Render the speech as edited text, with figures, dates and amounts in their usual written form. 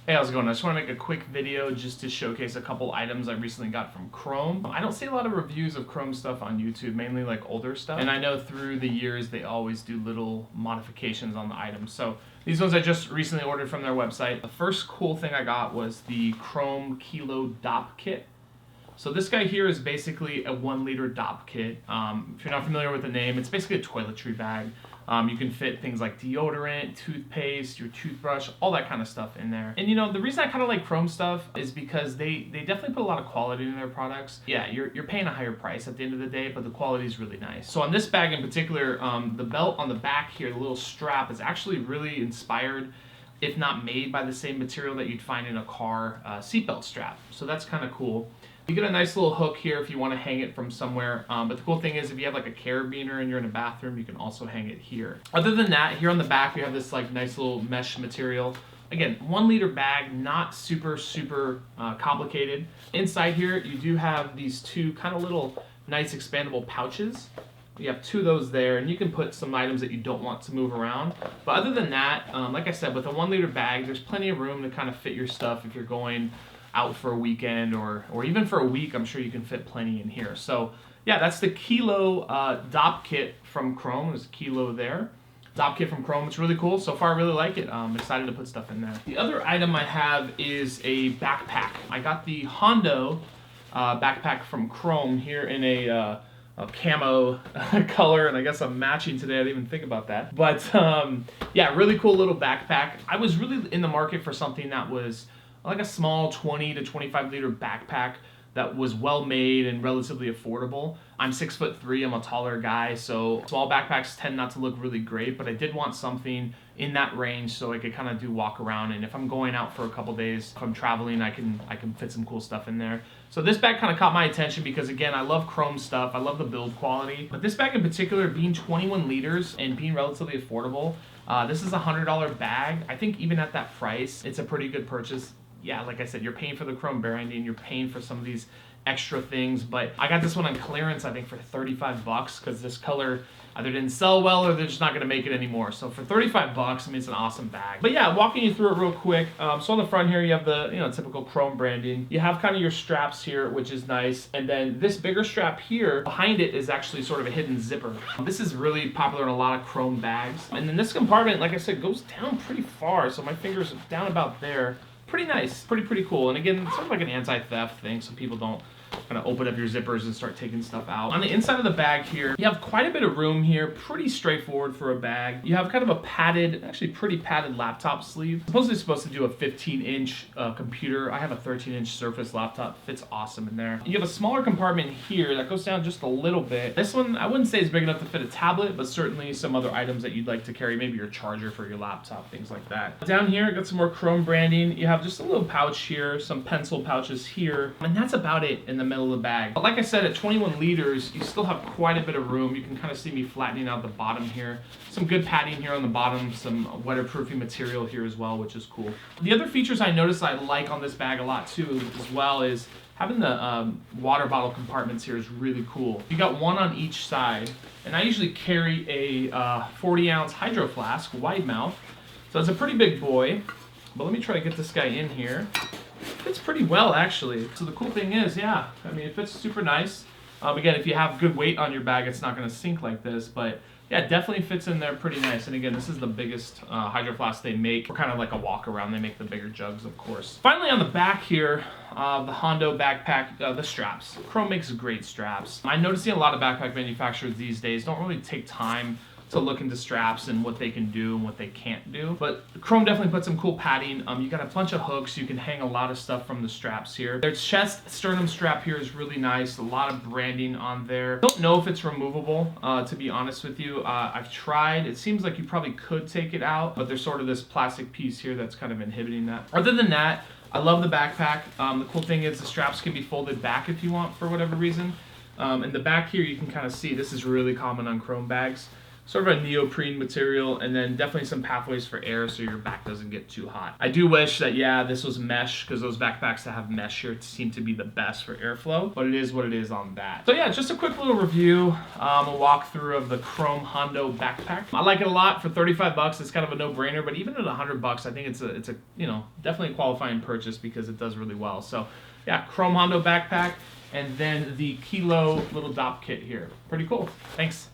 Hey, how's it going? I just want to make a quick video just to showcase a couple items I recently got from Chrome. I don't see a lot of reviews of Chrome stuff on YouTube, mainly like older stuff. And I know through the years they always do little modifications on the items. So these ones I just recently ordered from their website. The first cool thing I got was the Chrome Kilo Dopp Kit. So this guy here is basically a 1 liter Dopp Kit. If you're not familiar with the name, it's basically a toiletry bag. You can fit things like deodorant, toothpaste, your toothbrush, all that kind of stuff in there. And you know, the reason I kind of like Chrome stuff is because they definitely put a lot of quality in their products. Yeah, you're paying a higher price at the end of the day, but the quality is really nice. So on this bag in particular, the belt on the back here, the little strap, is actually really inspired, if not made, by the same material that you'd find in a car seatbelt strap. So that's kind of cool. You get a nice little hook here if you want to hang it from somewhere, but the cool thing is if you have like a carabiner and you're in a bathroom, you can also hang it here. Other than that, here on the back we have this like nice little mesh material. Again, 1 liter bag, not super complicated. Inside here you do have these two kind of little nice expandable pouches. You have 2 of those there, and you can put some items that you don't want to move around. But other than that, like I said, with a 1 liter bag, there's plenty of room to kind of fit your stuff if you're going out for a weekend or even for a week. I'm sure you can fit plenty in here. So yeah, that's the Kilo Dopp Kit from Chrome. There's a Kilo there. Dopp Kit from Chrome. It's really cool. So far I really like it. I'm excited to put stuff in there. The other item I have is a backpack. I got the Hondo Backpack from Chrome here in a camo color, and I guess I'm matching today. I didn't even think about that. But yeah, really cool little backpack. I was really in the market for something that was like a small 20 to 25 liter backpack that was well made and relatively affordable. I'm 6'3", I'm a taller guy, so small backpacks tend not to look really great, but I did want something in that range so I could kind of do walk around, and if I'm going out for a couple days, if I'm traveling, I can fit some cool stuff in there. So this bag kind of caught my attention because, again, I love Chrome stuff, I love the build quality, but this bag in particular, being 21 liters and being relatively affordable, this is a $100 bag. I think even at that price, it's a pretty good purchase. Yeah, like I said, you're paying for the Chrome branding, you're paying for some of these extra things, but I got this one on clearance, I think, for 35 bucks because this color either didn't sell well or they're just not going to make it anymore. So for 35 bucks, I mean, it's an awesome bag. But yeah, walking you through it real quick. So on the front here, you have the typical Chrome branding. You have kind of your straps here, which is nice. And then this bigger strap here, behind it is actually sort of a hidden zipper. This is really popular in a lot of Chrome bags. And then this compartment, like I said, goes down pretty far. So my fingers are down about there. Pretty nice, pretty cool. And again, it's sort of like an anti-theft thing, so people don't kind of open up your zippers and start taking stuff out. On the inside of the bag here, you have quite a bit of room here, pretty straightforward for a bag. You have kind of a padded, actually pretty padded laptop sleeve. Supposedly it's supposed to do a 15-inch computer. I have a 13-inch Surface laptop, fits awesome in there. You have a smaller compartment here that goes down just a little bit. This one, I wouldn't say is big enough to fit a tablet, but certainly some other items that you'd like to carry, maybe your charger for your laptop, things like that. Down here, got some more Chrome branding. You have just a little pouch here, some pencil pouches here, and that's about it in the middle of the bag. But like I said, at 21 liters, you still have quite a bit of room. You can kind of see me flattening out the bottom here. Some good padding here on the bottom, some weatherproofing material here as well, which is cool. The other features I noticed I like on this bag a lot too as well is having the water bottle compartments here is really cool. You got one on each side, and I usually carry a 40-ounce hydro flask, wide mouth. So it's a pretty big boy, but let me try to get this guy in here. Fits pretty well, actually. So the cool thing is, yeah, I mean, it fits super nice. Again, if you have good weight on your bag, it's not going to sink like this, but yeah, it definitely fits in there pretty nice. And again, this is the biggest hydro flask they make. For kind of like a walk around, they make the bigger jugs, of course. Finally, on the back here, the Hondo Backpack, the straps. Chrome makes great straps. I'm noticing a lot of backpack manufacturers these days don't really take time to look into straps and what they can do and what they can't do. But Chrome definitely put some cool padding. You got a bunch of hooks. You can hang a lot of stuff from the straps here. Their chest sternum strap here is really nice. A lot of branding on there. Don't know if it's removable, to be honest with you. I've tried. It seems like you probably could take it out, but there's sort of this plastic piece here that's kind of inhibiting that. Other than that, I love the backpack. The cool thing is the straps can be folded back if you want for whatever reason. In the back here, you can kind of see this is really common on Chrome bags. sort of a neoprene material, and then definitely some pathways for air so your back doesn't get too hot. I do wish that, yeah, this was mesh, because those backpacks that have mesh here seem to be the best for airflow, but it is what it is on that. So yeah, just a quick little review, a walkthrough of the Chrome Hondo Backpack. I like it a lot. For 35 bucks, it's kind of a no-brainer, but even at 100 bucks, I think it's a you know, definitely a qualifying purchase because it does really well. So yeah, Chrome Hondo Backpack, and then the Kilo little Dopp Kit here. Pretty cool. Thanks.